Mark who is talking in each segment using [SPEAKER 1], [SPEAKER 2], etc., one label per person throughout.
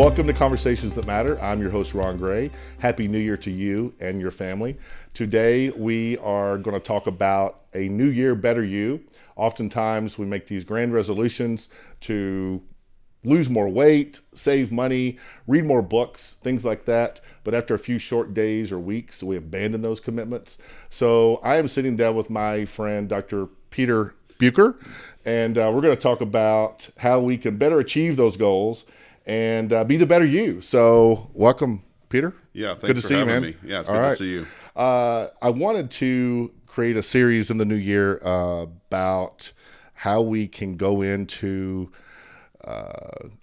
[SPEAKER 1] Welcome to Conversations That Matter. I'm your host, Ron Gray. Happy New Year to you and your family. Today, we are going to talk about a new year, better you. Oftentimes, we make these grand resolutions to lose more weight, save money, read more books, things like that. But after a few short days or weeks, we abandon those commitments. So I am sitting down with my friend, Dr. Peter Buecker, and we're going to talk about how we can better achieve those goals and be the better you. So welcome, Peter.
[SPEAKER 2] Yeah, thanks
[SPEAKER 1] good to
[SPEAKER 2] for
[SPEAKER 1] see
[SPEAKER 2] having
[SPEAKER 1] you, man.
[SPEAKER 2] me. Yeah, it's good to see you.
[SPEAKER 1] I wanted to create a series in the new year about how we can go into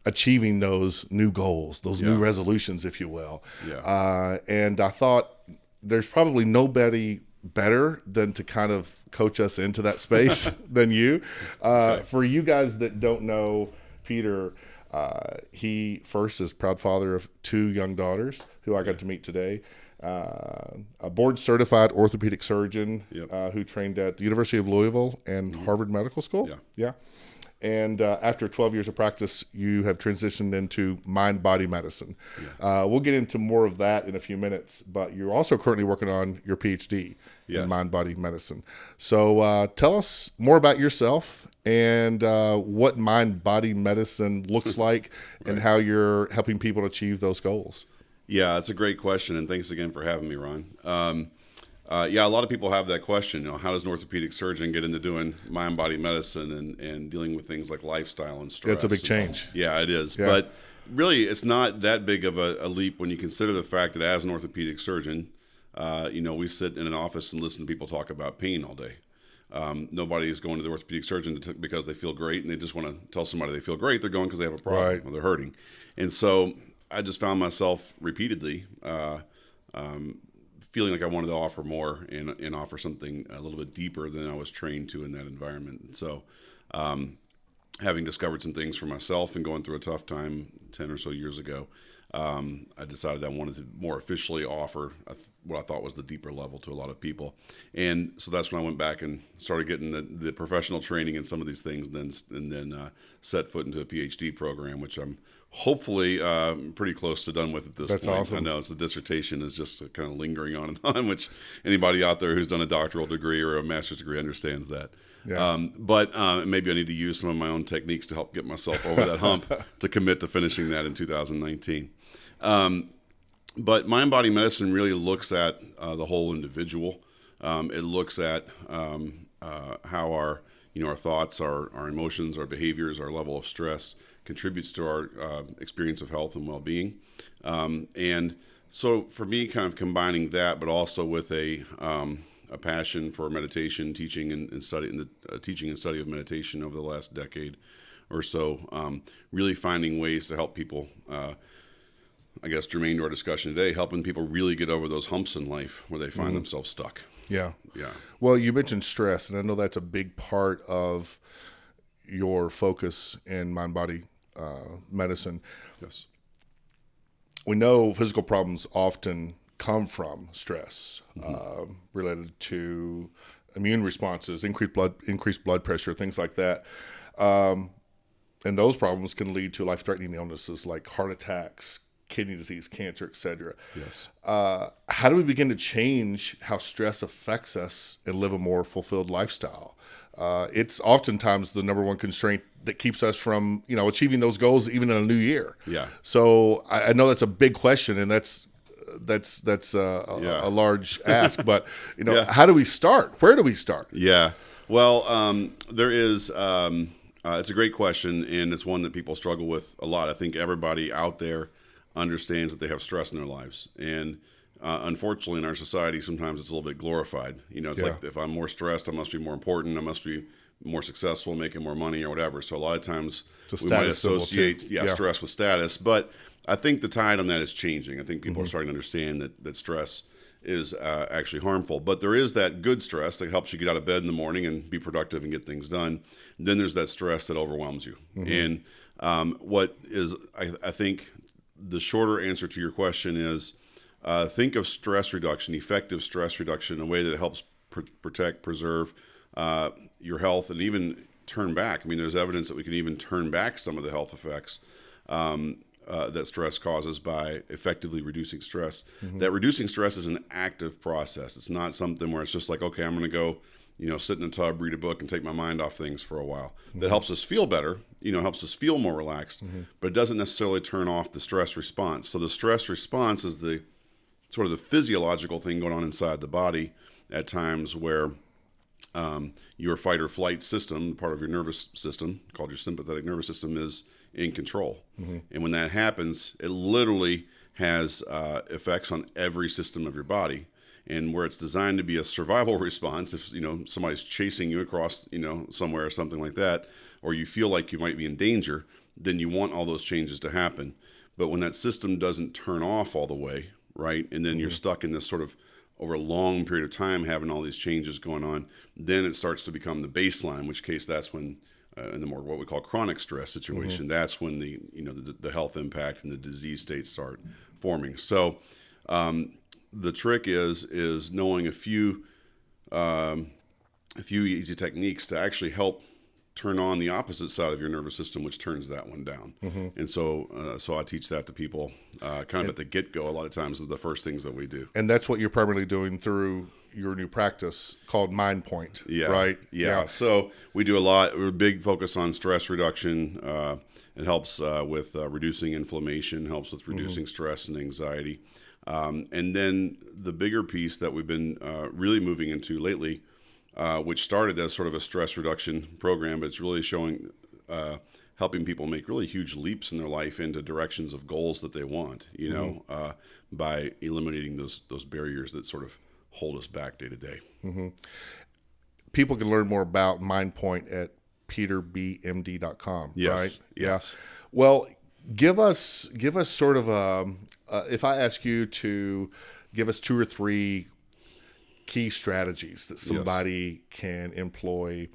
[SPEAKER 1] achieving those new goals, those new resolutions, if you will. And I thought there's probably nobody better than to kind of coach us into that space than you. For you guys that don't know Peter, he first is proud father of two young daughters who I got to meet today. A board certified orthopedic surgeon who trained at the University of Louisville and Harvard Medical School. And after 12 years of practice, you have transitioned into mind-body medicine. We'll get into more of that in a few minutes, but you're also currently working on your PhD in mind-body medicine. So tell us more about yourself and what mind-body medicine looks like and how you're helping people achieve those goals.
[SPEAKER 2] Yeah, that's a great question, and thanks again for having me, Ron. A lot of people have that question. You know, how does an orthopedic surgeon get into doing mind-body medicine and dealing with things like lifestyle and stress?
[SPEAKER 1] It's a big change.
[SPEAKER 2] Yeah, it is. Yeah. But really, it's not that big of a leap when you consider the fact that as an orthopedic surgeon, we sit in an office and listen to people talk about pain all day. Nobody is going to the orthopedic surgeon because they feel great and they just want to tell somebody they feel great. They're going because they have a problem or they're hurting. And so I just found myself repeatedly feeling like I wanted to offer more and offer something a little bit deeper than I was trained to in that environment. And so having discovered some things for myself and going through a tough time 10 or so years ago, I decided I wanted to more officially offer what I thought was the deeper level to a lot of people. And so that's when I went back and started getting the professional training in some of these things and then set foot into a PhD program, which I'm hopefully pretty close to done with at this point. That's awesome. I know the dissertation is just kind of lingering on and on, which anybody out there who's done a doctoral degree or a master's degree understands that. But maybe I need to use some of my own techniques to help get myself over that hump to commit to finishing that in 2019. But mind-body medicine really looks at the whole individual. It looks at how our thoughts, our emotions, our behaviors, our level of stress contributes to our experience of health and well-being. And so for me, kind of combining that, but also with a passion for meditation, teaching and study, in the teaching and study of meditation over the last decade or so, really finding ways to help people. I guess germane to our discussion today, helping people really get over those humps in life where they find themselves stuck. Yeah.
[SPEAKER 1] Well, you mentioned stress, and I know that's a big part of your focus in mind-body medicine.
[SPEAKER 2] Yes.
[SPEAKER 1] We know physical problems often come from stress related to immune responses, increased blood pressure, things like that. And those problems can lead to life-threatening illnesses like heart attacks, kidney disease, cancer, etc.
[SPEAKER 2] Yes.
[SPEAKER 1] How do we begin to change how stress affects us and live a more fulfilled lifestyle? It's oftentimes the number one constraint that keeps us from, achieving those goals even in a new year.
[SPEAKER 2] Yeah.
[SPEAKER 1] So I know that's a big question, and that's a large ask. But how do we start? Where do we start?
[SPEAKER 2] Yeah. Well, there is. It's a great question, and it's one that people struggle with a lot. I think everybody out there understands that they have stress in their lives, and unfortunately in our society sometimes it's a little bit glorified. It's like, if I'm more stressed, I must be more important, I must be more successful, making more money or whatever. So a lot of times we might associate stress with status, but I think the tide on that is changing. I think people are starting to understand that stress is actually harmful, but there is that good stress that helps you get out of bed in the morning and be productive and get things done. Then there's that stress that overwhelms you. And what is, I think, the shorter answer to your question is think of stress reduction, effective stress reduction, in a way that helps protect, preserve your health, and even turn back. I mean, there's evidence that we can even turn back some of the health effects that stress causes by effectively reducing stress. That reducing stress is an active process. It's not something where it's just like, okay, I'm going to go, sit in a tub, read a book, and take my mind off things for a while. That helps us feel better, helps us feel more relaxed, but it doesn't necessarily turn off the stress response. So the stress response is the sort of the physiological thing going on inside the body at times where your fight or flight system, part of your nervous system, called your sympathetic nervous system, is in control. And when that happens, it literally has effects on every system of your body. And where it's designed to be a survival response, if somebody's chasing you across somewhere or something like that, or you feel like you might be in danger, then you want all those changes to happen. But when that system doesn't turn off all the way, right, and then you're stuck in this sort of over a long period of time having all these changes going on, then it starts to become the baseline, in which case that's when in the more what we call chronic stress situation, that's when the health impact and the disease states start forming. So the trick is knowing a few easy techniques to actually help turn on the opposite side of your nervous system, which turns that one down. And so I teach that to people kind of at the get-go. A lot of times, the first things that we do.
[SPEAKER 1] And that's what you're primarily doing through your new practice called Mind Point, right?
[SPEAKER 2] Yeah. So we do a lot. We're a big focus on stress reduction. It helps with reducing inflammation, helps with reducing stress and anxiety. And then the bigger piece that we've been really moving into lately, which started as sort of a stress reduction program, but it's really showing, helping people make really huge leaps in their life into directions of goals that they want, by eliminating those barriers that sort of hold us back day to day.
[SPEAKER 1] People can learn more about Mind Point at peterbmd.com, right?
[SPEAKER 2] Yes.
[SPEAKER 1] Well, give us sort of if I ask you to give us 2 or 3 key strategies that somebody can employ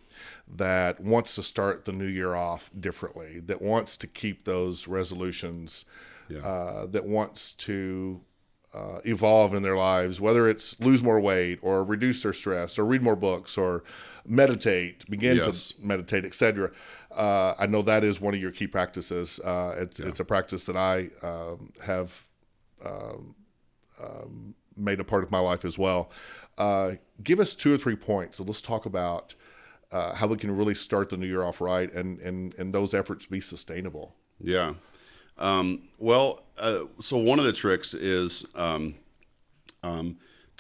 [SPEAKER 1] that wants to start the new year off differently, that wants to keep those resolutions, that wants to evolve in their lives, whether it's lose more weight or reduce their stress or read more books or meditate, begin to meditate, etc. I know that is one of your key practices. It's a practice that I have made a part of my life as well. Give us 2 or 3 points. So let's talk about how we can really start the new year off right and those efforts be sustainable.
[SPEAKER 2] Yeah. So one of the tricks is to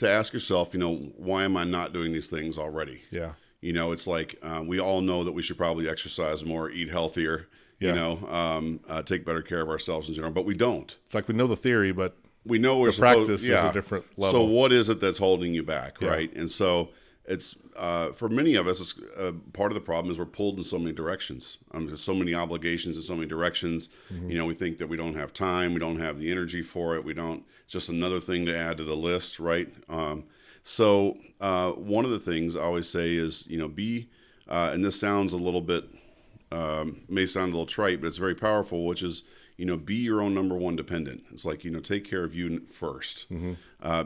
[SPEAKER 2] ask yourself, why am I not doing these things already?
[SPEAKER 1] Yeah.
[SPEAKER 2] It's like we all know that we should probably exercise more, eat healthier, take better care of ourselves in general, but we don't.
[SPEAKER 1] It's like we know the theory, but
[SPEAKER 2] we know we're
[SPEAKER 1] the practice is a different level.
[SPEAKER 2] So what is it that's holding you back, right? And so it's for many of us, it's, part of the problem is we're pulled in so many directions. There's so many obligations in so many directions. We think that we don't have time, we don't have the energy for it. It's just another thing to add to the list, right? So one of the things I always say is, be, and this sounds a little bit, may sound a little trite, but it's very powerful, which is, be your own number one dependent. It's like, take care of you first,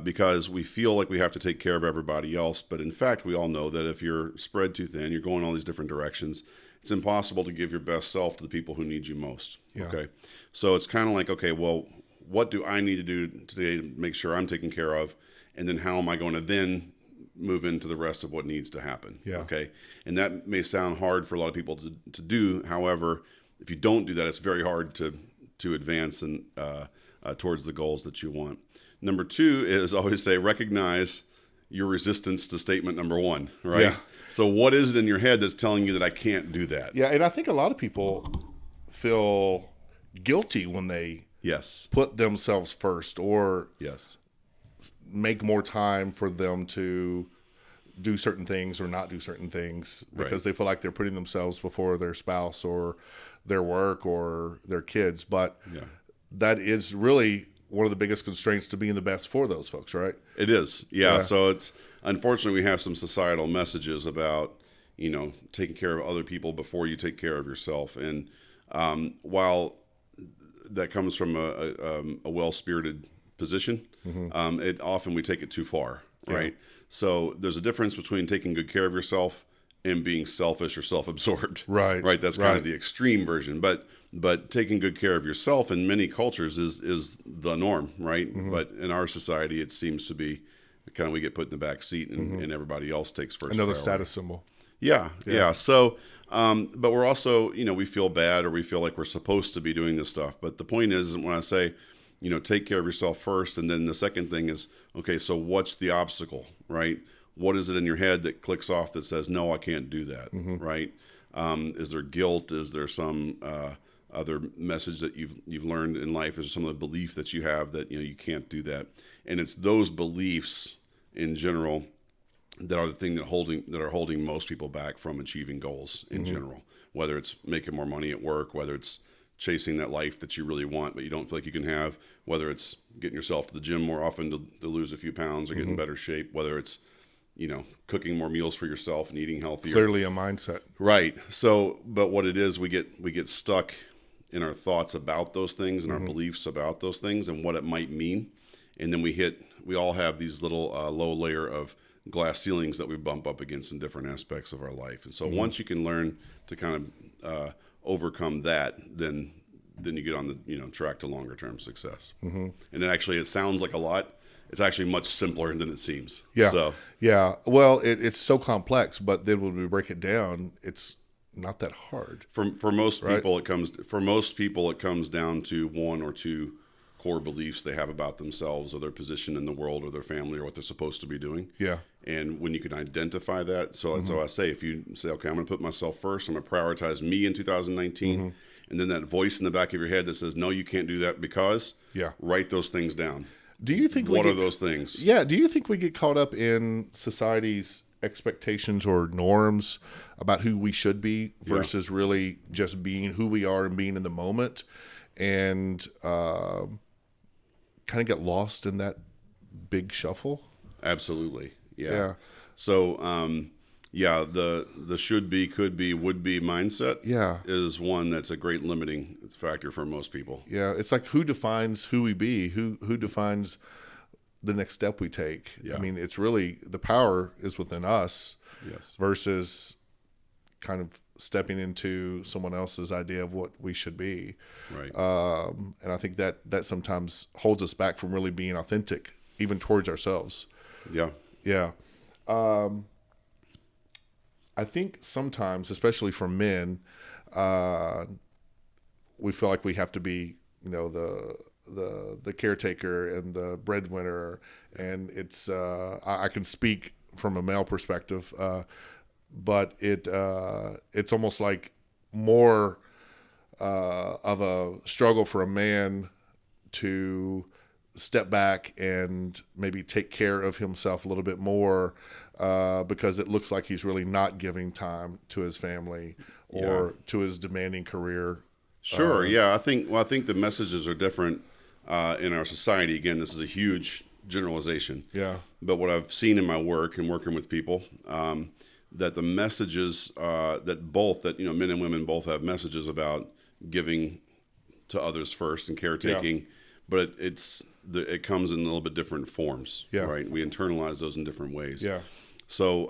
[SPEAKER 2] because we feel like we have to take care of everybody else. But in fact, we all know that if you're spread too thin, you're going all these different directions, it's impossible to give your best self to the people who need you most. Okay. So it's kind of like, okay, well, what do I need to do today to make sure I'm taken care of? And then how am I going to then move into the rest of what needs to happen? Okay. And that may sound hard for a lot of people to do. However, if you don't do that, it's very hard to advance and towards the goals that you want. Number 2 is always say, recognize your resistance to statement number 1, right?
[SPEAKER 1] Yeah.
[SPEAKER 2] So what is it in your head that's telling you that I can't do that?
[SPEAKER 1] Yeah, and I think a lot of people feel guilty when they put themselves first or make more time for them to do certain things or not do certain things because they feel like they're putting themselves before their spouse or their work or their kids. But that is really one of the biggest constraints to being the best for those folks, right?
[SPEAKER 2] It is. Yeah. So it's, unfortunately, we have some societal messages about, taking care of other people before you take care of yourself. And while that comes from a well-spirited position, it often we take it too far, right? So there's a difference between taking good care of yourself and being selfish or self-absorbed.
[SPEAKER 1] Right.
[SPEAKER 2] Right. That's kind of the extreme version. But taking good care of yourself in many cultures is the norm, right? But in our society, it seems to be kind of we get put in the back seat and everybody else takes first.
[SPEAKER 1] Another
[SPEAKER 2] priority.
[SPEAKER 1] status symbol.
[SPEAKER 2] Yeah. So, but we're also, we feel bad or we feel like we're supposed to be doing this stuff. But the point is, when I say, take care of yourself first, and then the second thing is, okay, so what's the obstacle, right? What is it in your head that clicks off that says, no, I can't do that, right? Is there guilt? Is there some other message that you've learned in life? Is there some of the belief that you have that, you can't do that? And it's those beliefs in general that are the thing that are holding most people back from achieving goals in general, whether it's making more money at work, whether it's chasing that life that you really want but you don't feel like you can have, whether it's getting yourself to the gym more often to lose a few pounds or get in better shape, whether it's cooking more meals for yourself and eating healthier.
[SPEAKER 1] Clearly a mindset.
[SPEAKER 2] Right. So, but what it is, we get stuck in our thoughts about those things and our beliefs about those things and what it might mean. And then we all have these little low layer of glass ceilings that we bump up against in different aspects of our life. And so once you can learn to kind of overcome that, then you get on the track to longer term success. And it sounds like a lot. It's actually much simpler than it seems.
[SPEAKER 1] Yeah.
[SPEAKER 2] So,
[SPEAKER 1] yeah. Well, it's so complex, but then when we break it down, it's not that hard.
[SPEAKER 2] For most people, it comes down to one or two core beliefs they have about themselves or their position in the world or their family or what they're supposed to be doing.
[SPEAKER 1] Yeah.
[SPEAKER 2] And when you can identify that, so I say, if you say, okay, I'm going to put myself first, I'm going to prioritize me in 2019, and then that voice in the back of your head that says, no, you can't do that because, write those things down.
[SPEAKER 1] Do you think
[SPEAKER 2] what are those things?
[SPEAKER 1] Yeah. Do you think we get caught up in society's expectations or norms about who we should be versus really just being who we are and being in the moment, and kind of get lost in that big shuffle?
[SPEAKER 2] Absolutely. Yeah. So, the should be, could be, would be mindset is one that's a great limiting factor for most people.
[SPEAKER 1] Yeah. It's like, who defines who we be? Who defines the next step we take?
[SPEAKER 2] Yeah.
[SPEAKER 1] I mean, it's really, the power is within us versus kind of stepping into someone else's idea of what we should be.
[SPEAKER 2] Right.
[SPEAKER 1] And I think that sometimes holds us back from really being authentic, even towards ourselves.
[SPEAKER 2] Yeah.
[SPEAKER 1] Yeah. I think sometimes, especially for men, we feel like we have to be, the caretaker and the breadwinner, and it's I can speak from a male perspective, but it's almost like more of a struggle for a man to step back and maybe take care of himself a little bit more, because it looks like he's really not giving time to his family or to his demanding career.
[SPEAKER 2] Sure. I think the messages are different in our society. Again, this is a huge generalization.
[SPEAKER 1] Yeah.
[SPEAKER 2] But what I've seen in my work and working with people, that the messages that men and women both have messages about giving to others first and caretaking, but it comes in a little bit different forms.
[SPEAKER 1] Yeah.
[SPEAKER 2] Right. We internalize those in different ways.
[SPEAKER 1] Yeah.
[SPEAKER 2] So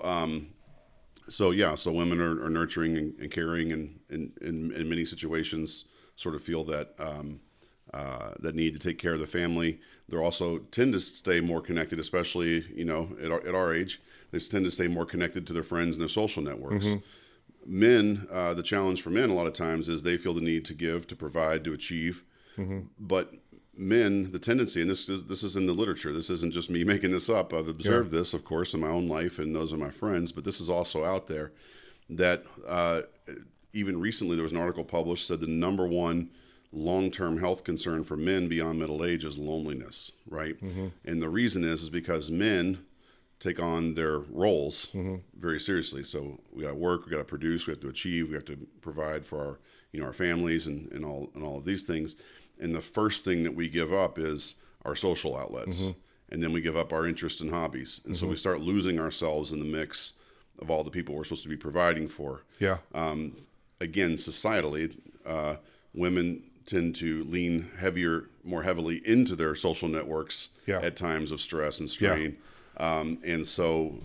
[SPEAKER 2] women are nurturing and caring, and in many situations sort of feel that that need to take care of the family. They also tend to stay more connected, especially at our age. They tend to stay more connected to their friends and their social networks. Men, the challenge for men a lot of times is they feel the need to give, to provide, to achieve. But men, the tendency, and this is in the literature, this isn't just me making this up, I've observed this, of course, in my own life and those of my friends, but this is also out there, that even recently there was an article published said the number one long-term health concern for men beyond middle age is loneliness, right? And the reason is because men take on their roles very seriously. So we got to work, we got to produce, we have to achieve, we have to provide for our families and all of these things. And the first thing that we give up is our social outlets. And then we give up our interests and hobbies. And so we start losing ourselves in the mix of all the people we're supposed to be providing for.
[SPEAKER 1] Yeah.
[SPEAKER 2] Again, societally, women tend to lean more heavily into their social networks at times of stress and strain. So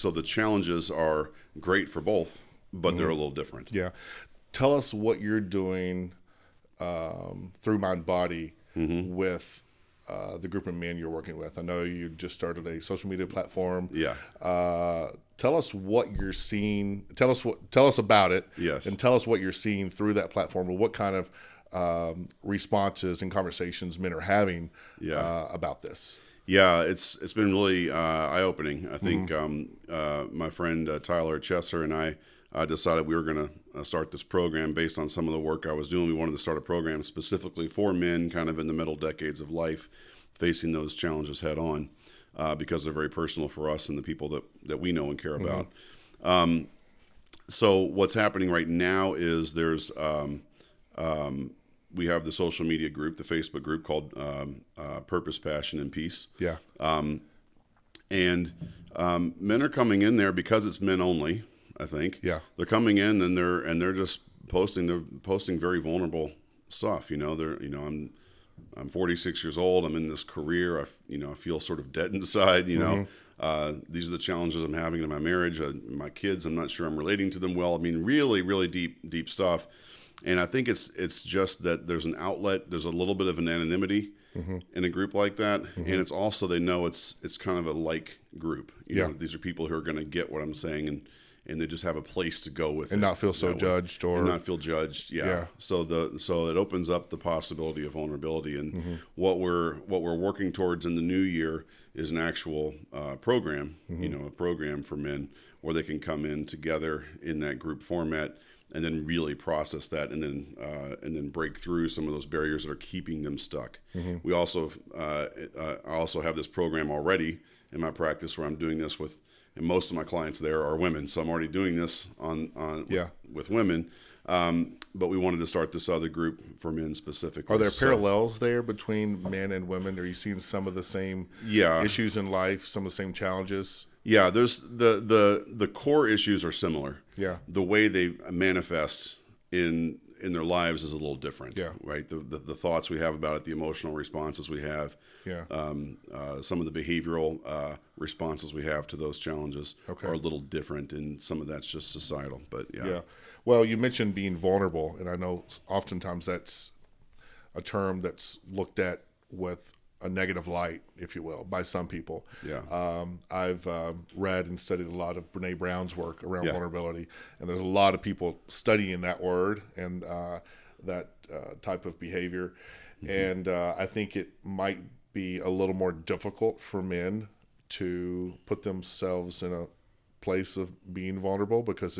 [SPEAKER 2] the challenges are great for both, but they're a little different.
[SPEAKER 1] Yeah. Tell us what you're doing through Mind Body with the group of men you're working with. I know you just started a social media platform.
[SPEAKER 2] Yeah.
[SPEAKER 1] Tell us what you're seeing. Tell us about it.
[SPEAKER 2] Yes.
[SPEAKER 1] And tell us what you're seeing through that platform, or what kind of responses and conversations men are having about this.
[SPEAKER 2] Yeah, it's been really eye-opening. I think my friend Tyler Chesser and I decided we were going to start this program based on some of the work I was doing. We wanted to start a program specifically for men kind of in the middle decades of life, facing those challenges head on, because they're very personal for us and the people that we know and care about. So what's happening right now is there's we have the social media group, the Facebook group called Purpose, Passion, and Peace.
[SPEAKER 1] Yeah.
[SPEAKER 2] And men are coming in there because it's men only, I think.
[SPEAKER 1] Yeah.
[SPEAKER 2] They're coming in and they're just posting. They're posting very vulnerable stuff. I'm 46 years old. I'm in this career. I feel sort of dead inside. These are the challenges I'm having in my marriage. My kids, I'm not sure I'm relating to them well. I mean, really, really deep stuff. And I think it's just that there's an outlet. There's a little bit of an anonymity in a group like that, and it's also they know it's kind of a like group. You know, these are people who are going to get what I'm saying, and they just have a place to go with
[SPEAKER 1] and
[SPEAKER 2] it,
[SPEAKER 1] not feel so judged or
[SPEAKER 2] not feel judged. Yeah. So it opens up the possibility of vulnerability, and what we're working towards in the new year is an actual program. A program for men where they can come in together in that group format, and then really process that, and then break through some of those barriers that are keeping them stuck. We also, I also have this program already in my practice where I'm doing this with, and most of my clients there are women, so I'm already doing this with women. But we wanted to start this other group for men specifically.
[SPEAKER 1] Are there parallels there between men and women? Are you seeing some of the same issues in life, some of the same challenges?
[SPEAKER 2] Yeah, there's the core issues are similar.
[SPEAKER 1] Yeah.
[SPEAKER 2] The way they manifest in their lives is a little different.
[SPEAKER 1] Yeah.
[SPEAKER 2] Right. The thoughts we have about it, the emotional responses we have.
[SPEAKER 1] Yeah.
[SPEAKER 2] Some of the behavioral responses we have to those challenges are a little different, and some of that's just societal. But yeah.
[SPEAKER 1] Well, you mentioned being vulnerable, and I know oftentimes that's a term that's looked at with a negative light, if you will, by some people.
[SPEAKER 2] Yeah.
[SPEAKER 1] I've read and studied a lot of Brene Brown's work around vulnerability, and there's a lot of people studying that word and that type of behavior. And I think it might be a little more difficult for men to put themselves in a place of being vulnerable, because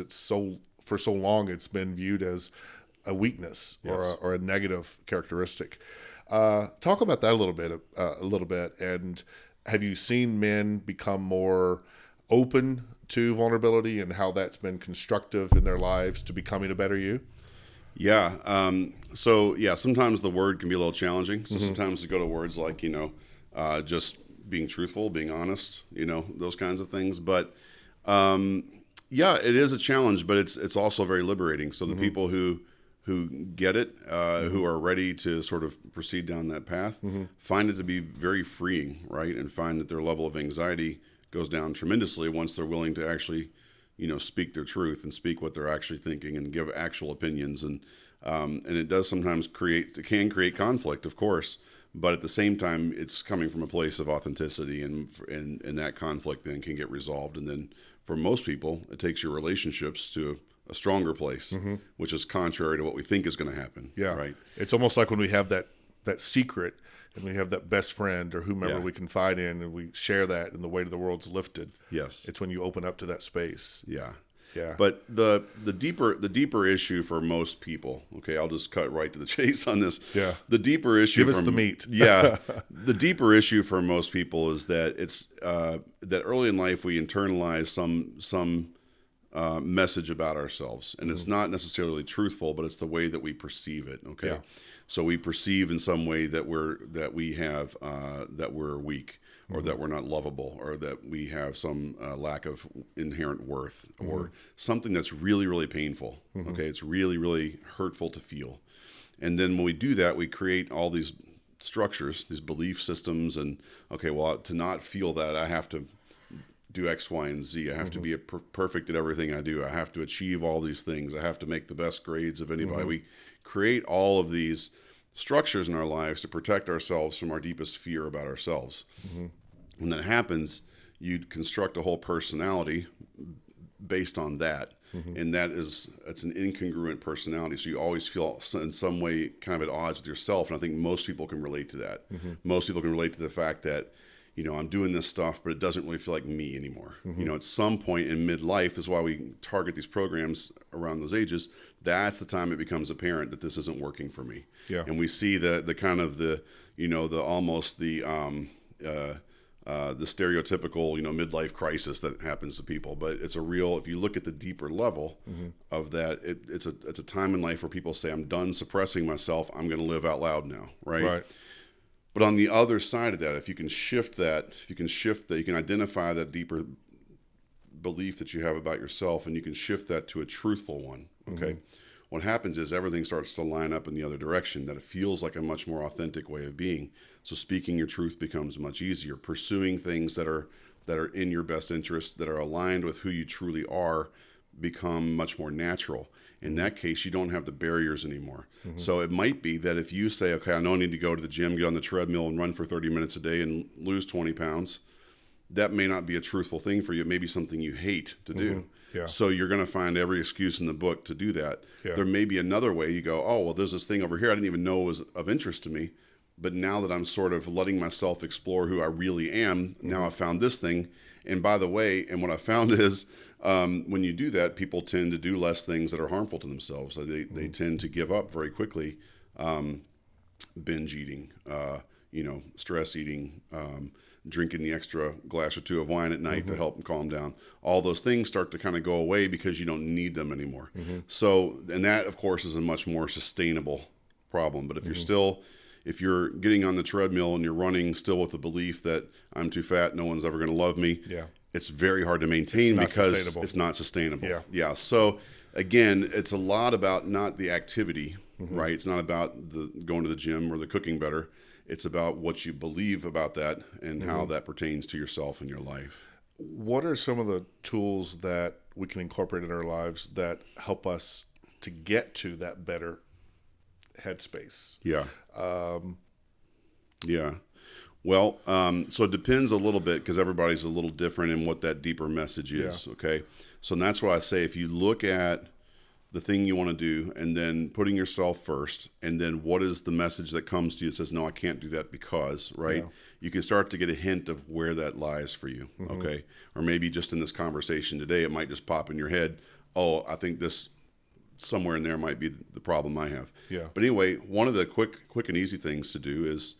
[SPEAKER 1] for so long it's been viewed as a weakness or a negative characteristic. Talk about that a little bit. And have you seen men become more open to vulnerability, and how that's been constructive in their lives to becoming a better you?
[SPEAKER 2] Yeah. Sometimes the word can be a little challenging. So sometimes we go to words like, just being truthful, being honest, those kinds of things. But, it is a challenge, but it's also very liberating. So the people who get it, who are ready to sort of proceed down that path, find it to be very freeing, right? And find that their level of anxiety goes down tremendously once they're willing to actually, speak their truth and speak what they're actually thinking and give actual opinions. And it does sometimes create conflict, of course, but at the same time, it's coming from a place of authenticity, and that conflict then can get resolved. And then for most people, it takes your relationships to a stronger place, which is contrary to what we think is going to happen.
[SPEAKER 1] Yeah.
[SPEAKER 2] Right.
[SPEAKER 1] It's almost like when we have that secret, and we have that best friend or whomever we confide in, and we share that, and the weight of the world's lifted.
[SPEAKER 2] Yes.
[SPEAKER 1] It's when you open up to that space.
[SPEAKER 2] Yeah.
[SPEAKER 1] Yeah.
[SPEAKER 2] But the deeper issue for most people, okay, I'll just cut right to the chase on this.
[SPEAKER 1] Yeah.
[SPEAKER 2] The deeper issue.
[SPEAKER 1] Give us the meat.
[SPEAKER 2] Yeah. The deeper issue for most people is that it's that early in life we internalize some message about ourselves, and it's not necessarily truthful, but it's the way that we perceive it. Okay. Yeah. So we perceive in some way that we're weak, or that we're not lovable, or that we have some lack of inherent worth, or something that's really, really painful. Okay. It's really, really hurtful to feel. And then when we do that, we create all these structures, these belief systems, and okay, well, to not feel that, I have to do X, Y, and Z. I have to be perfect at everything I do. I have to achieve all these things. I have to make the best grades of anybody. We create all of these structures in our lives to protect ourselves from our deepest fear about ourselves. When that happens, you construct a whole personality based on that. And it's an incongruent personality. So you always feel in some way kind of at odds with yourself. And I think most people can relate to that. Most people can relate to the fact that, you know, I'm doing this stuff, but it doesn't really feel like me anymore. You know, at some point in midlife, this is why we target these programs around those ages. That's the time it becomes apparent that this isn't working for me. And we see the kind of the, you know, the almost the stereotypical, you know, midlife crisis that happens to people. But it's a real, if you look at the deeper level of that, it's a time in life where people say, I'm done suppressing myself. I'm going to live out loud now. Right. But on the other side of that, if you can shift that, you can identify that deeper belief that you have about yourself, and you can shift that to a truthful one. Okay. What happens is everything starts to line up in the other direction, that it feels like a much more authentic way of being. So speaking your truth becomes much easier. Pursuing things that are in your best interest, that are aligned with who you truly are, become much more natural. In that case, you don't have the barriers anymore. So it might be that if you say, okay, I know I need to go to the gym, get on the treadmill and run for 30 minutes a day and lose 20 pounds, that may not be a truthful thing for you. It may be something you hate to do. So you're going to find every excuse in the book to do that. There may be another way. You go, oh, well, there's this thing over here I didn't even know was of interest to me. But now that I'm sort of letting myself explore who I really am, now I've found this thing. And by the way, and what I found is when you do that, people tend to do less things that are harmful to themselves. So they tend to give up very quickly. Binge eating, you know, stress eating, drinking the extra glass or two of wine at night to help them calm down. All those things start to kind of go away because you don't need them anymore. So, and that, of course, is a much more sustainable problem. But if if you're getting on the treadmill and you're running still with the belief that I'm too fat, no one's ever going to love me, it's very hard to maintain because it's not sustainable. So again, it's a lot about not the activity, right? It's not about the going to the gym or the cooking better. It's about what you believe about that and how that pertains to yourself and your life.
[SPEAKER 1] What are some of the tools that we can incorporate in our lives that help us to get to that better headspace?
[SPEAKER 2] Well, so it depends a little bit because everybody's a little different in what that deeper message is. Okay. So that's why I say, if you look at the thing you want to do and then putting yourself first, and then what is the message that comes to you that says, no, I can't do that because, right? You can start to get a hint of where that lies for you. Okay. Or maybe just in this conversation today, it might just pop in your head. Oh, I think this somewhere in there might be the problem I have. But anyway, one of the quick and easy things to do is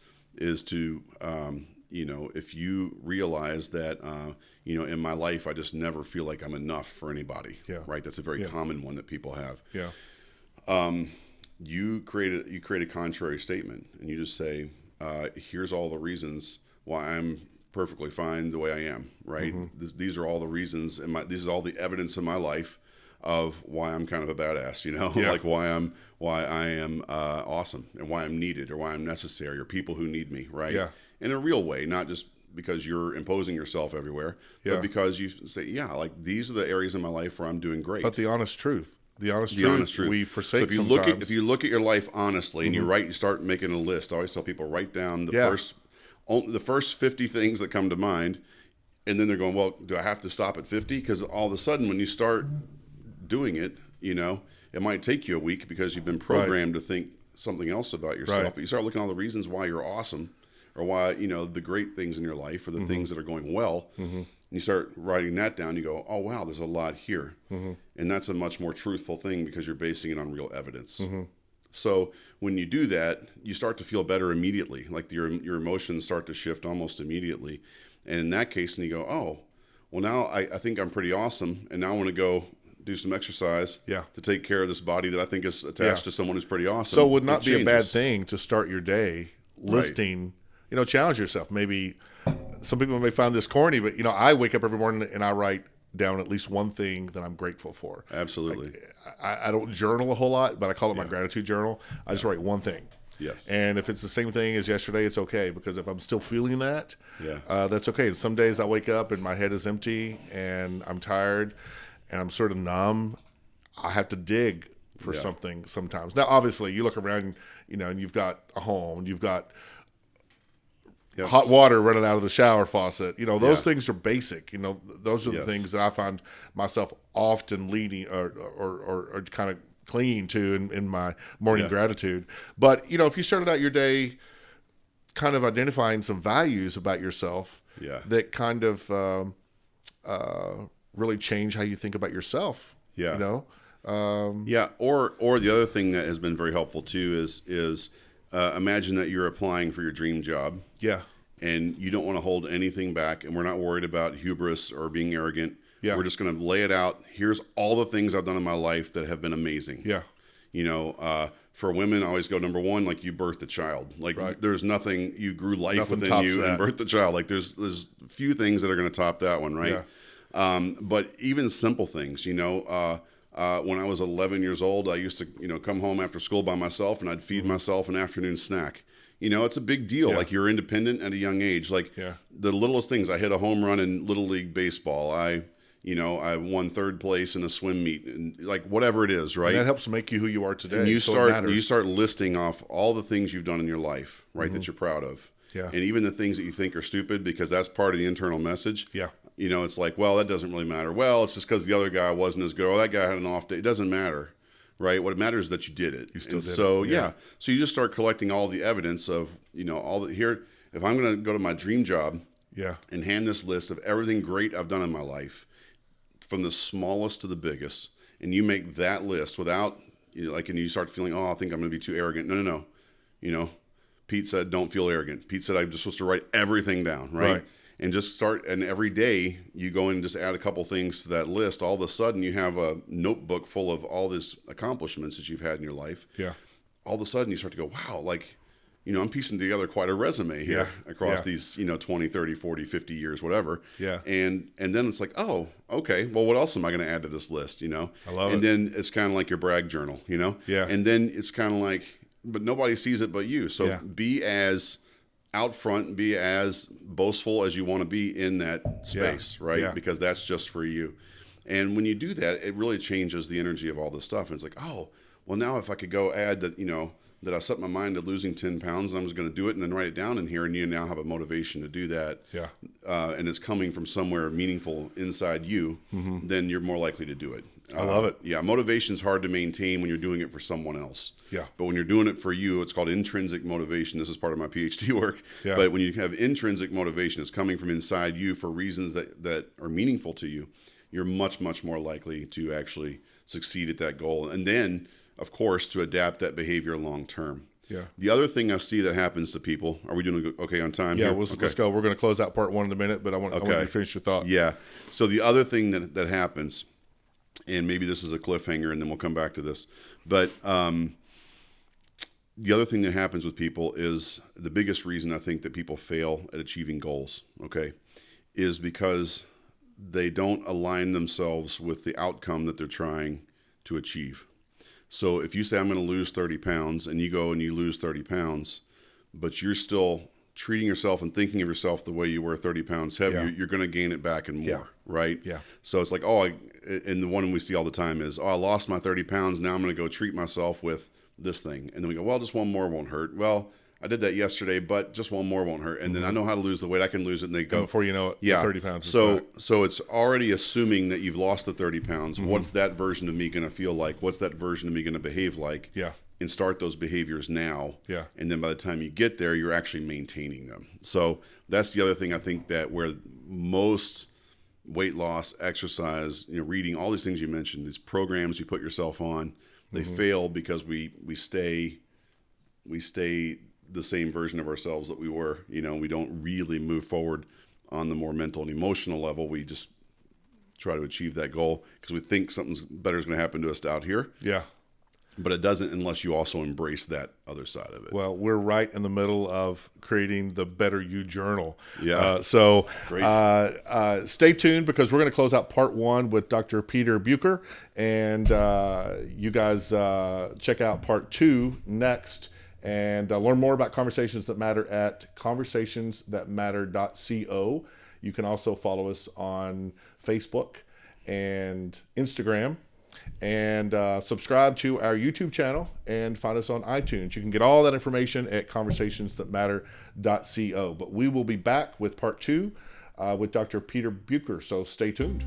[SPEAKER 2] to, you know, if you realize that, you know, in my life, I just never feel like I'm enough for anybody, right? That's a very common one that people have. You create a contrary statement, and you just say, here's all the reasons why I'm perfectly fine the way I am, right? These are all the reasons, and this is all the evidence in my life of why I'm kind of a badass, you know, like why I am awesome, and why I'm needed, or why I'm necessary, or people who need me, right? In a real way, not just because you're imposing yourself everywhere, but because you say, like these are the areas in my life where I'm doing great.
[SPEAKER 1] But the honest truth, we forsake sometimes.
[SPEAKER 2] If you look at your life honestly and you start making a list. I always tell people, write down the first 50 things that come to mind, and then they're going, well, do I have to stop at 50? Because all of a sudden, when you start doing it, you know, it might take you a week because you've been programmed to think something else about yourself. But you start looking at all the reasons why you're awesome, or why, you know, the great things in your life, or the things that are going well. And you start writing that down. You go, oh, wow, there's a lot here. And that's a much more truthful thing because you're basing it on real evidence. So when you do that, you start to feel better immediately. Like your emotions start to shift almost immediately. And in that case, and you go, oh, well, now I think I'm pretty awesome. And now I want to go do some exercise to take care of this body that I think is attached to someone who's pretty awesome.
[SPEAKER 1] So it would not be a bad thing to start your day listing, you know, challenge yourself. Maybe some people may find this corny, but, you know, I wake up every morning and I write down at least one thing that I'm grateful for.
[SPEAKER 2] Absolutely.
[SPEAKER 1] Like, I don't journal a whole lot, but I call it my gratitude journal. I just write one thing.
[SPEAKER 2] Yes.
[SPEAKER 1] And if it's the same thing as yesterday, it's okay, because if I'm still feeling that,
[SPEAKER 2] Yeah.
[SPEAKER 1] that's okay. Some days I wake up and my head is empty and I'm tired and I'm sort of numb. I have to dig for something sometimes. Now, obviously, you look around, and you've got a home, you've got hot water running out of the shower faucet. Those things are basic. Those are the things that I find myself often leading or kind of clinging to in my morning gratitude. But, if you started out your day kind of identifying some values about yourself that kind of really change how you think about yourself,
[SPEAKER 2] Or the other thing that has been very helpful too is imagine that you're applying for your dream job.
[SPEAKER 1] Yeah.
[SPEAKER 2] And you don't want to hold anything back, and we're not worried about hubris or being arrogant.
[SPEAKER 1] Yeah.
[SPEAKER 2] We're just going to lay it out. Here's all the things I've done in my life that have been amazing.
[SPEAKER 1] Yeah.
[SPEAKER 2] For women, I always go number one, like you birthed a child. Like there's nothing, you grew life
[SPEAKER 1] Nothing
[SPEAKER 2] within
[SPEAKER 1] tops
[SPEAKER 2] you
[SPEAKER 1] that.
[SPEAKER 2] and birthed a child. Like there's few things that are going to top that one, right?
[SPEAKER 1] Yeah.
[SPEAKER 2] But even simple things, when I was 11 years old, I used to, come home after school by myself, and I'd feed myself an afternoon snack. It's a big deal. Like you're independent at a young age. Like the littlest things. I hit a home run in Little League baseball. I won third place in a swim meet, and like whatever it is, right?
[SPEAKER 1] And that helps make you who you are today.
[SPEAKER 2] And you start listing off all the things you've done in your life, right? That you're proud of.
[SPEAKER 1] Yeah.
[SPEAKER 2] And even the things that you think are stupid, because that's part of the internal message.
[SPEAKER 1] Yeah.
[SPEAKER 2] It's like, well, that doesn't really matter. Well, it's just because the other guy wasn't as good. Oh, that guy had an off day. It doesn't matter. Right. What matters is that you did it.
[SPEAKER 1] You still did
[SPEAKER 2] it.
[SPEAKER 1] Yeah.
[SPEAKER 2] So you just start collecting all the evidence of, all the here. If I'm going to go to my dream job and hand this list of everything great I've done in my life, from the smallest to the biggest, and you make that list without, and you start feeling, I think I'm going to be too arrogant. No. Pete said, don't feel arrogant. Pete said, I'm just supposed to write everything down. Right. And just start, and every day you go in and just add a couple things to that list. All of a sudden you have a notebook full of all these accomplishments that you've had in your life.
[SPEAKER 1] Yeah.
[SPEAKER 2] All of a sudden you start to go, wow, I'm piecing together quite a resume here across these, 20, 30, 40, 50 years, whatever.
[SPEAKER 1] Yeah.
[SPEAKER 2] And then it's like, oh, okay, well, what else am I going to add to this list, I
[SPEAKER 1] love it.
[SPEAKER 2] And then it's kind of like your brag journal,
[SPEAKER 1] Yeah.
[SPEAKER 2] And then it's kind of like, but nobody sees it but you. So be as out front, be as boastful as you want to be in that space, right?
[SPEAKER 1] Yeah.
[SPEAKER 2] Because that's just for you. And when you do that, it really changes the energy of all this stuff. And it's like, oh, well, now if I could go add that, that I set my mind to losing 10 pounds and I was going to do it, and then write it down in here, and you now have a motivation to do that.
[SPEAKER 1] Yeah.
[SPEAKER 2] And it's coming from somewhere meaningful inside you, then you're more likely to do it.
[SPEAKER 1] I love it.
[SPEAKER 2] Yeah. Motivation's hard to maintain when you're doing it for someone else.
[SPEAKER 1] Yeah.
[SPEAKER 2] But when you're doing it for you, it's called intrinsic motivation. This is part of my PhD work.
[SPEAKER 1] Yeah.
[SPEAKER 2] But when you have intrinsic motivation, it's coming from inside you for reasons that are meaningful to you, you're much, much more likely to actually succeed at that goal. And then, of course, to adapt that behavior long term.
[SPEAKER 1] Yeah.
[SPEAKER 2] The other thing I see that happens to people, are we doing okay on time?
[SPEAKER 1] Yeah,
[SPEAKER 2] here?
[SPEAKER 1] let's go. We're going to close out part one in a minute, but I want you to finish your thought.
[SPEAKER 2] Yeah. So the other thing that happens, and maybe this is a cliffhanger and then we'll come back to this, but the other thing that happens with people is the biggest reason I think that people fail at achieving goals, is because they don't align themselves with the outcome that they're trying to achieve. So if you say, I'm going to lose 30 pounds, and you go and you lose 30 pounds, but you're still treating yourself and thinking of yourself the way you were 30 pounds heavier, you're going to gain it back and more, right?
[SPEAKER 1] Yeah.
[SPEAKER 2] So it's like, and the one we see all the time is, I lost my 30 pounds. Now I'm going to go treat myself with this thing. And then we go, well, just one more won't hurt. Well, I did that yesterday, but just one more won't hurt. And then I know how to lose the weight. I can lose it. And they go,
[SPEAKER 1] and before you know it, the 30 pounds is back.
[SPEAKER 2] So it's already assuming that you've lost the 30 pounds. What's that version of me going to feel like? What's that version of me going to behave like?
[SPEAKER 1] Yeah.
[SPEAKER 2] And start those behaviors now.
[SPEAKER 1] Yeah.
[SPEAKER 2] And then by the time you get there, you're actually maintaining them. So that's the other thing I think that where most weight loss, exercise, reading, all these things you mentioned, these programs you put yourself on, they fail because we stay the same version of ourselves that we were. We don't really move forward on the more mental and emotional level. We just try to achieve that goal because we think something's better is going to happen to us out here.
[SPEAKER 1] Yeah.
[SPEAKER 2] But it doesn't unless you also embrace that other side of it.
[SPEAKER 1] Well, we're right in the middle of creating the Better You Journal.
[SPEAKER 2] Yeah.
[SPEAKER 1] So
[SPEAKER 2] Great.
[SPEAKER 1] Stay tuned, because we're going to close out part one with Dr. Peter Buecker. And you guys check out part two next. And learn more about Conversations That Matter at conversationsthatmatter.co. You can also follow us on Facebook and Instagram, and subscribe to our YouTube channel and find us on iTunes. You can get all that information at conversationsthatmatter.co. But we will be back with part 2 with Dr. Peter Buecker, so stay tuned.